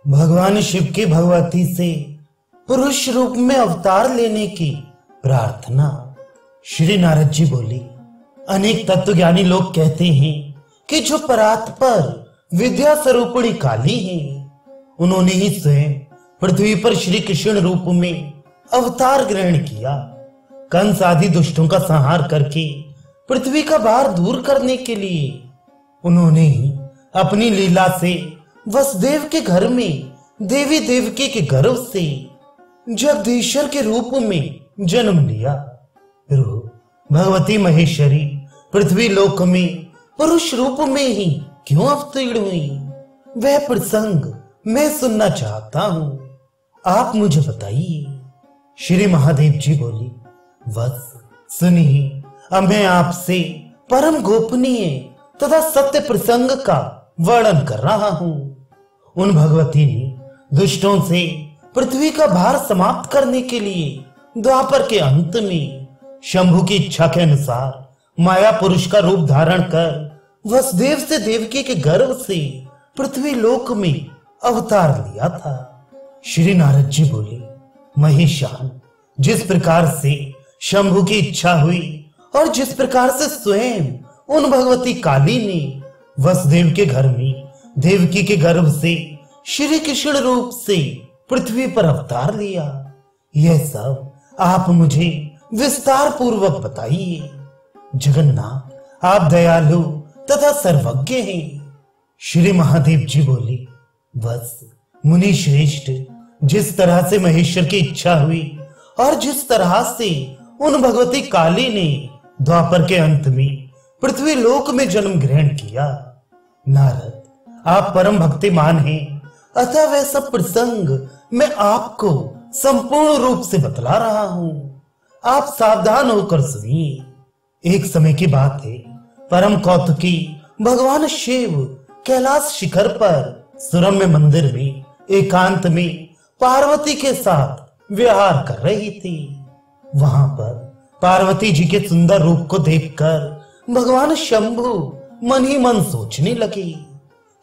भगवान शिव की भगवती से पुरुष रूप में अवतार लेने की प्रार्थना। श्री नारद जी बोली, अनेक तत्वज्ञानी लोग कहते हैं कि जो परात्पर विद्या स्वरूपिणी काली है, उन्होंने ही स्वयं पृथ्वी पर श्री कृष्ण रूप में अवतार ग्रहण किया। कंस आदि दुष्टों का संहार करके पृथ्वी का भार दूर करने के लिए उन्होंने ही अपनी लीला से वसुदेव के घर में देवी देवकी के गर्भ से जगदीश्वर के रूप में जन्म लिया। भगवती महेश्वरी पृथ्वी लोक में पुरुष रूप में ही क्यों अवतीर्ण हुई, वह प्रसंग मैं सुनना चाहता हूं, आप मुझे बताइए। श्री महादेव जी बोली, बस सुनिए, अब मैं आपसे परम गोपनीय तथा सत्य प्रसंग का वर्णन कर रहा हूं। उन भगवती ने दुष्टों से पृथ्वी का भार समाप्त करने के लिए द्वापर के अंत में शंभु की इच्छा के अनुसार माया पुरुष का रूप धारण कर वसुदेव से देवकी के गर्भ से पृथ्वी लोक में अवतार लिया था। श्री नारद जी बोले, महेशान, जिस प्रकार से शंभु की इच्छा हुई और जिस प्रकार से स्वयं उन भगवती काली ने वसुदेव के घर में देवकी के गर्भ से श्री कृष्ण रूप से पृथ्वी पर अवतार लिया, यह सब आप मुझे विस्तार पूर्वक बताइए। जगन्नाथ, आप दयालु तथा सर्वज्ञ हैं। श्री महादेव जी बोले, बस मुनि श्रेष्ठ, जिस तरह से महेश्वर की इच्छा हुई और जिस तरह से उन भगवती काली ने द्वापर के अंत में पृथ्वी लोक में जन्म ग्रहण किया, नारद आप परम भक्तिमान हैं, अतः वह सब प्रसंग मैं आपको संपूर्ण रूप से बतला रहा हूं, आप सावधान होकर सुनिए। एक समय की बात है, परम कौतुकी भगवान शिव कैलाश शिखर पर सुरम्य मंदिर में एकांत में पार्वती के साथ विहार कर रही थी। वहां पर पार्वती जी के सुंदर रूप को देखकर भगवान शंभु मन ही मन सोचने लगे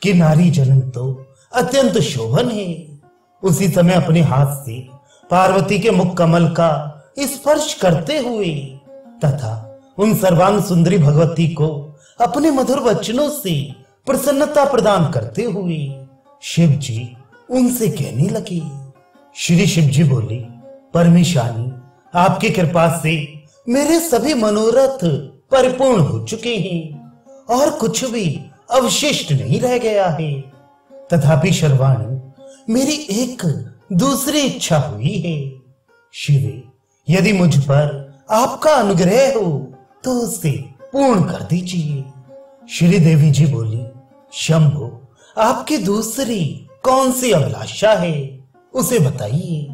कि नारी जन्म तो अत्यंत शोभन है। उसी समय अपने हाथ से पार्वती के मुख कमल का स्पर्श करते हुए तथा उन सर्वांग सुंदरी भगवती को अपने मधुर वचनों से प्रसन्नता प्रदान करते हुए शिव जी उनसे कहने लगे। श्री शिव जी बोले, परमेशानी, आपकी कृपा से मेरे सभी मनोरथ परिपूर्ण हो चुके हैं और कुछ भी अवशिष्ट नहीं रह गया है। तथापि शर्वाणी, मेरी एक दूसरी इच्छा हुई है। शिवे, यदि मुझ पर आपका अनुग्रह हो तो उसे पूर्ण कर दीजिए। श्री देवी जी बोली, शंभु, आपकी दूसरी कौन सी अभिलाषा है, उसे बताइए।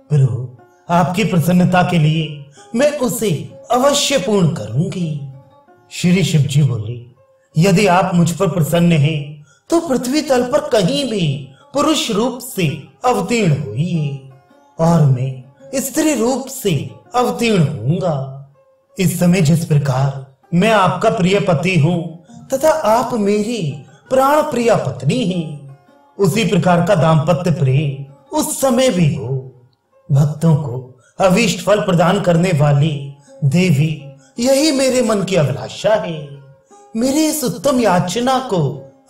प्रभु, आपकी प्रसन्नता के लिए मैं उसे अवश्य पूर्ण करूंगी। श्री शिव जी बोले, यदि आप मुझ पर प्रसन्न हैं तो पृथ्वी तल पर कहीं भी पुरुष रूप से अवतीर्ण होइए और मैं स्त्री रूप से अवतीर्ण होऊंगा। इस समय जिस प्रकार मैं आपका प्रिय पति हूं तथा आप मेरी प्राण प्रिया पत्नी हैं, उसी प्रकार का दाम्पत्य प्रेम उस समय भी हो। भक्तों को अभीष्ट फल प्रदान करने वाली देवी, यही मेरे मन की अभिलाषा है। मेरी इस उत्तम याचना को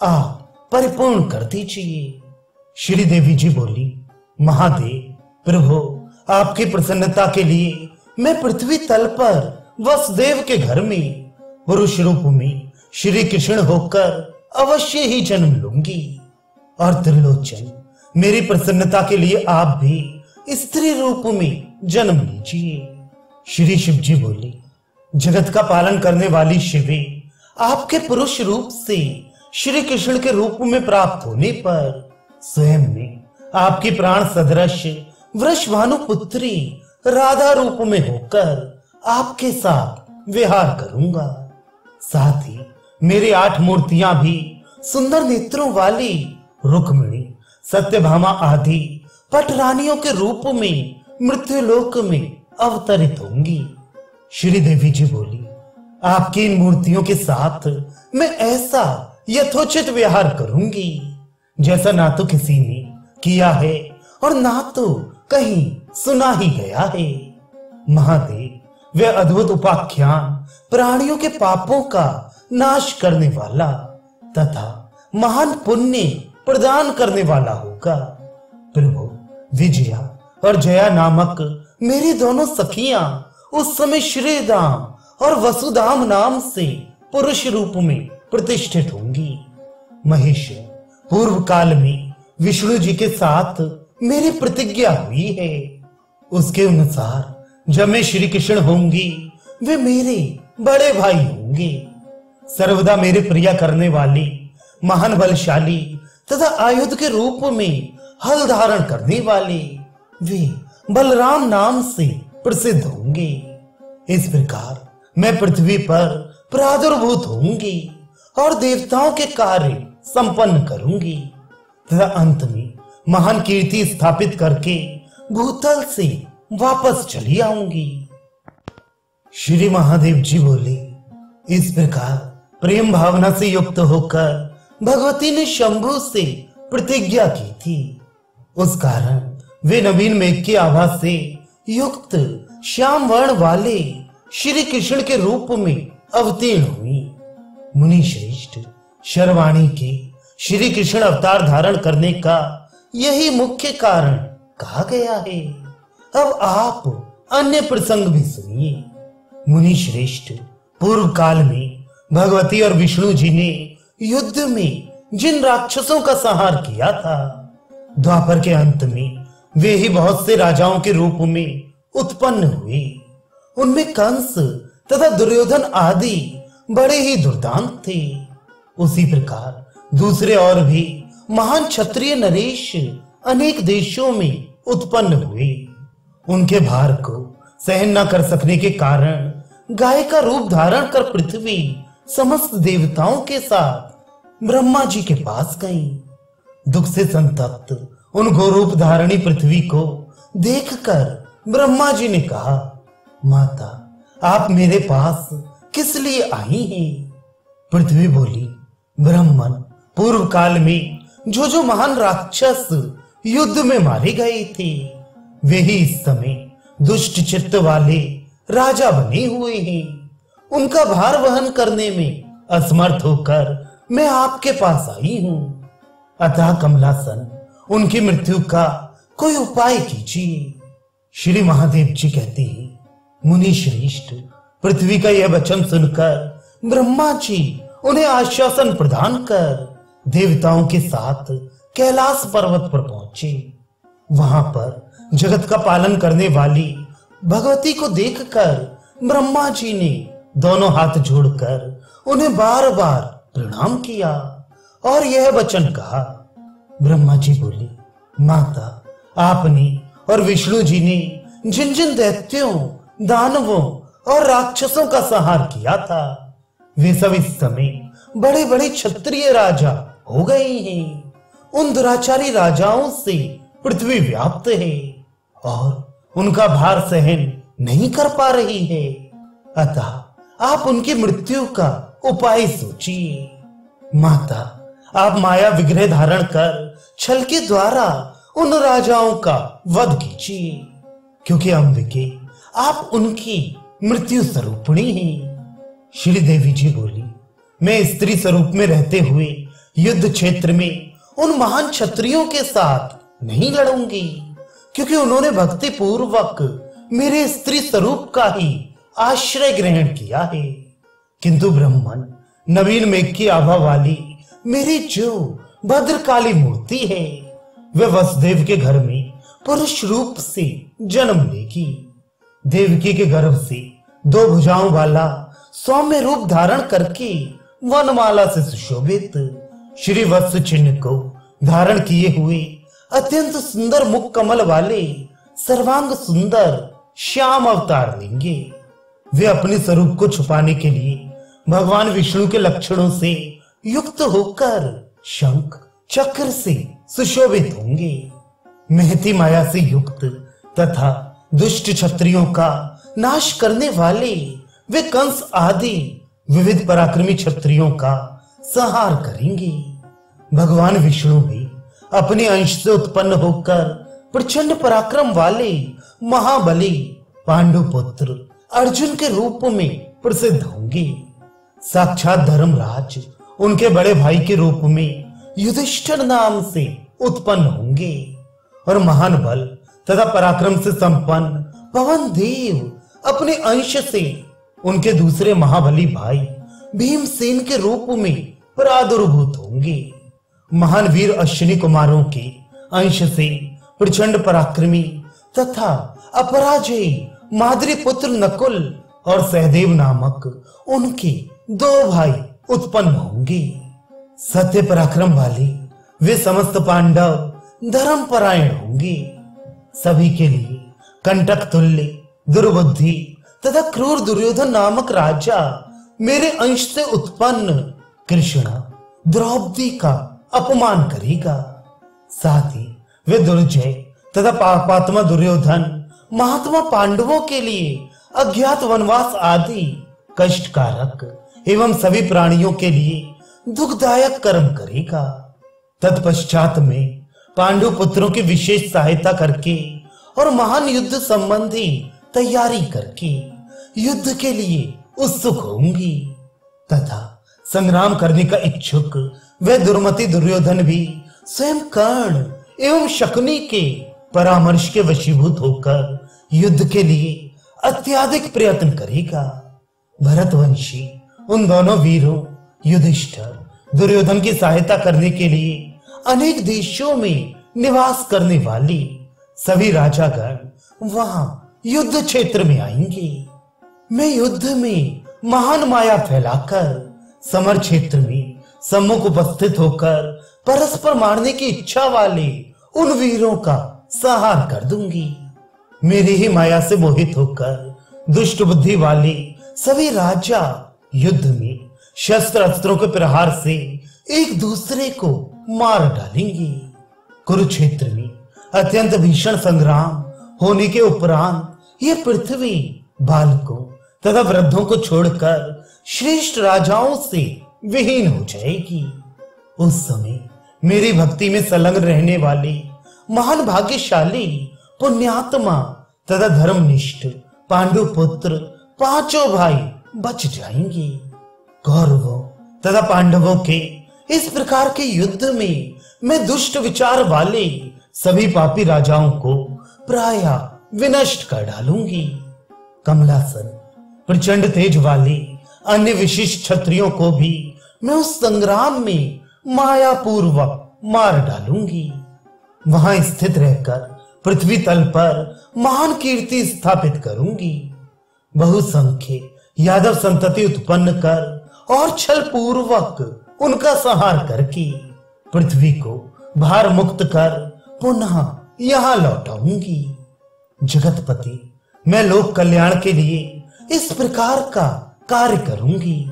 आप परिपूर्ण कर दीजिए। श्री देवी जी बोली, महादेव, प्रभु, आपकी प्रसन्नता के लिए मैं पृथ्वी तल पर वसुदेव के घर में पुरुष रूप में श्री कृष्ण होकर अवश्य ही जन्म लूंगी। और त्रिलोचन, मेरी प्रसन्नता के लिए आप भी स्त्री रूप में जन्म लीजिए। श्री शिव जी बोली, जगत का पालन करने वाली शिवे, आपके पुरुष रूप से श्री कृष्ण के रूप में प्राप्त होने पर स्वयं में आपकी प्राण सदृश वृषभानु पुत्री राधा रूप में होकर आपके साथ विहार करूंगा। साथ ही मेरी 8 मूर्तियां भी सुंदर नेत्रों वाली रुक्मिणी, सत्यभामा आदि पटरानियों के रूप में मृत्युलोक में अवतरित होंगी। श्री देवी जी बोली, आपकी इन मूर्तियों के साथ मैं ऐसा यथोचित व्यवहार करूंगी जैसा ना तो किसी ने किया है और ना तो कहीं सुना ही गया है। महादेव वे अद्भुत उपाख्यान प्राणियों के पापों का नाश करने वाला तथा महान पुण्य प्रदान करने वाला होगा। प्रभु विजया और जया नामक मेरी दोनों सखियां उस समय श्रीधाम और वसुधाम नाम से पुरुष रूप में प्रतिष्ठित होंगी। महेश पूर्व काल में विष्णु जी के साथ मेरी प्रतिज्ञा हुई है। उसके अनुसार जब मैं श्री कृष्ण होंगी वे मेरे बड़े भाई होंगे। सर्वदा मेरे प्रिया करने वाले महान बलशाली तथा आयुध के रूप में हल धारण करने वाले वे बलराम नाम से प्रसिद्ध होंगे। इस प्रकार मैं पृथ्वी पर प्रादुर्भूत होंगी और देवताओं के कार्य संपन्न करूंगी तथा अंत में महान कीर्ति स्थापित करके भूतल से वापस चली आऊंगी। श्री महादेव जी बोले, इस प्रकार प्रेम भावना से युक्त होकर भगवती ने शंभु से प्रतिज्ञा की थी। उस कारण वे नवीन मेघ की आभा से युक्त श्याम वर्ण वाले श्री कृष्ण के रूप में अवतीर्ण हुई। मुनि श्रेष्ठ शर्वाणी के श्री कृष्ण अवतार धारण करने का यही मुख्य कारण कहा गया है। अब आप अन्य प्रसंग भी सुनिए। मुनि श्रेष्ठ पूर्व काल में भगवती और विष्णु जी ने युद्ध में जिन राक्षसों का संहार किया था, द्वापर के अंत में वे ही बहुत से राजाओं के रूप में उत्पन्न हुए। उनमें कंस तथा दुर्योधन आदि बड़े ही दुर्दांत थे। उसी प्रकार दूसरे और भी महान क्षत्रिय नरेश अनेक देशों में उत्पन्न हुए। उनके भार को सहन न कर सकने के कारण गाय का रूप धारण कर पृथ्वी समस्त देवताओं के साथ ब्रह्मा जी के पास गई। दुख से संतप्त उन गोरूप धारणी पृथ्वी को देखकर ब्रह्मा जी ने कहा, माता आप मेरे पास किस लिए आई हैं? पृथ्वी बोली, ब्राह्मण पूर्व काल में जो महान राक्षस युद्ध में मारे गए थे वे ही इस समय दुष्ट चित्त वाले राजा बने हुए हैं। उनका भार वहन करने में असमर्थ होकर मैं आपके पास आई हूं। अतः कमलासन उनकी मृत्यु का कोई उपाय कीजिए। श्री महादेव जी कहते हैं, मुनि श्रेष्ठ पृथ्वी का यह वचन सुनकर ब्रह्मा जी उन्हें आश्वासन प्रदान कर देवताओं के साथ कैलाश पर्वत पर पहुंचे। वहां पर जगत का पालन करने वाली भगवती को देखकर ब्रह्मा जी ने दोनों हाथ जोड़कर उन्हें बार बार प्रणाम किया और यह वचन कहा। ब्रह्मा जी बोले, माता आपने और विष्णु जी ने जिन जिन दैत्यों, दानवों और राक्षसों का संहार किया था वे सब इस समय बड़े बड़े क्षत्रिय राजा हो गए हैं। उन दुराचारी राजाओं से पृथ्वी व्याप्त है और उनका भार सहन नहीं कर पा रही है। अतः आप उनकी मृत्यु का उपाय सोचिए। माता आप माया विग्रह धारण कर छल के द्वारा उन राजाओं का वध कीजिए, क्योंकि अंबिके आप उनकी मृत्यु स्वरूपिणी हैं। श्री देवी जी बोली, मैं स्त्री स्वरूप में रहते हुए युद्ध क्षेत्र में उन महान क्षत्रियों के साथ नहीं लड़ूंगी, क्योंकि उन्होंने भक्ति पूर्वक मेरे स्त्री स्वरूप का ही आश्रय ग्रहण किया है। किंतु ब्राह्मण नवीन मेघ की आभा वाली मेरी जो भद्रकाली मूर्ति है वह वसुदेव के घर में पुरुष रूप से जन्म लेगी। देवकी के गर्भ से 2 भुजाओं वाला सौम्य रूप धारण करके वनमाला से सुशोभित श्री वत्स चिन्ह को धारण किए हुए अत्यंत सुंदर मुख कमल वाले सर्वांग सुंदर श्याम अवतार लेंगे। वे अपने स्वरूप को छुपाने के लिए भगवान विष्णु के लक्षणों से युक्त होकर शंख चक्र से सुशोभित होंगे। महती माया से युक्त तथा दुष्ट क्षत्रियों का नाश करने वाले वे कंस आदि विविध पराक्रमी क्षत्रियों का संहार करेंगे। भगवान विष्णु भी अपने अंश से उत्पन्न होकर प्रचंड पराक्रम वाले महाबली पांडुपुत्र अर्जुन के रूप में प्रसिद्ध होंगे। साक्षात धर्मराज उनके बड़े भाई के रूप में युधिष्ठिर नाम से उत्पन्न होंगे और महान बल तथा पराक्रम से संपन्न पवन देव अपने अंश से उनके दूसरे महाबली भाई भीमसेन के रूप में प्रादुर्भूत होंगे। महान वीर अश्विनी कुमारों के अंश से प्रचंड पराक्रमी तथा अपराजयी माद्री पुत्र नकुल और सहदेव नामक उनके 2 भाई उत्पन्न होंगे। सत्य पराक्रम वाले वे समस्त पांडव धर्मपरायण होंगे। सभी के लिए कंटक तुल्य दुर्बुद्धि तथा क्रूर दुर्योधन नामक राजा मेरे अंश से उत्पन्न कृष्ण द्रौपदी का अपमान करेगा। साथ ही वे दुर्जय तथा पापात्मा दुर्योधन महात्मा पांडवों के लिए अज्ञात वनवास आदि कष्टकारक एवं सभी प्राणियों के लिए दुखदायक कर्म करेगा। तत्पश्चात में पांडु पुत्रों की विशेष सहायता करके और महान युद्ध संबंधी तैयारी करके युद्ध के लिए उत्सुक होंगी तथा संग्राम करने का इच्छुक वे दुर्मति दुर्योधन भी स्वयं कर्ण एवं शकुनी के परामर्श के वशीभूत होकर युद्ध के लिए अत्यधिक प्रयत्न करेगा। भरतवंशी उन दोनों वीरों युधिष्ठिर दुर्योधन की सहायता करने के लिए अनेक देशों में निवास करने वाले सभी राजागण वहां युद्ध क्षेत्र में आएंगे। मैं युद्ध में महान माया फैलाकर समर क्षेत्र में सम्मुख उपस्थित होकर परस्पर मारने की इच्छा वाले उन वीरों का संहार कर दूंगी। मेरी ही माया से मोहित होकर दुष्ट बुद्धि वाले सभी राजा युद्ध में शस्त्र अस्त्रों के प्रहार से एक दूसरे को मार डालेंगे। कुरुक्षेत्र में अत्यंत भीषण संग्राम होने के उपरांत ये पृथ्वी बालकों तथा वृद्धों को छोड़कर श्रेष्ठ राजाओं से विहीन हो जाएगी। उस समय मेरी भक्ति में संलग्न रहने वाले महान भाग्यशाली पुण्यात्मा तथा धर्मनिष्ठ पांडुपुत्र 5 भाई बच जाएंगे। कौरवों तथा पांडवों के इस प्रकार के युद्ध में मैं दुष्ट विचार वाले सभी पापी राजाओं को प्रायः विनष्ट कर डालूंगी। कमलासन प्रचंड तेज वाले अन्य विशिष्ट क्षत्रियों को भी मैं उस संग्राम में माया पूर्वक मार डालूंगी। वहां स्थित रहकर पृथ्वी तल पर महान कीर्ति स्थापित करूंगी। बहुसंख्य यादव संतति उत्पन्न कर और छल पूर्वक उनका संहार करके पृथ्वी को भार मुक्त कर पुनः यहां लौटाऊंगी। जगतपति मैं लोक कल्याण के लिए इस प्रकार का कार्य करूंगी।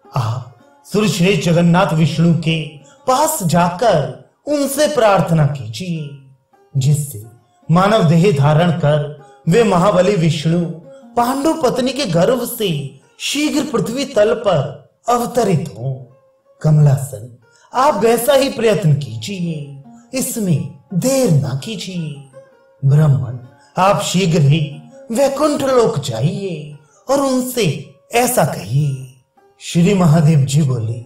आप सुरश्रेष्ठ जगन्नाथ विष्णु के पास जाकर उनसे प्रार्थना कीजिए जिससे मानव देह धारण कर वे महाबली विष्णु पांडु पत्नी के गर्भ से शीघ्र पृथ्वी तल पर अवतरित हो। कमलासन आप वैसा ही प्रयत्न कीजिए, इसमें देर ना कीजिए। ब्राह्मण आप शीघ्र ही वैकुंठ लोक जाइए और उनसे ऐसा कहिए। श्री महादेव जी बोले।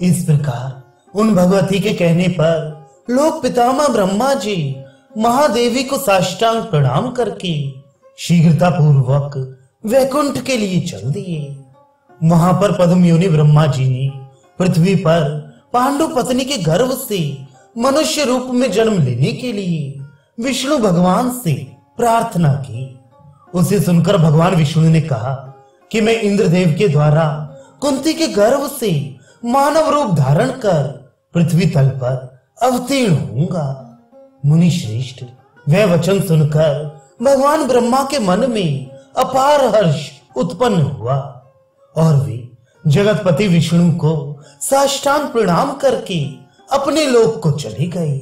इस प्रकार उन भगवती के कहने पर लोक पितामह ब्रह्मा जी महादेवी को साष्टांग प्रणाम करके शीघ्रता पूर्वक वैकुंठ के लिए चल दिए। वहां पर पद्मयोनि ब्रह्मा जी ने पृथ्वी पर पांडु पत्नी के गर्भ से मनुष्य रूप में जन्म लेने के लिए विष्णु भगवान से प्रार्थना की। उसे सुनकर भगवान विष्णु ने कहा कि मैं इंद्रदेव के द्वारा कुंती के गर्भ से मानव रूप धारण कर पृथ्वी तल पर अवतीर्ण होऊंगा। मुनि श्रेष्ठ वह वचन सुनकर भगवान ब्रह्मा के मन में अपार हर्ष उत्पन्न हुआ और वे जगतपति विष्णु को साष्टांग प्रणाम करके अपने लोक को चले गए।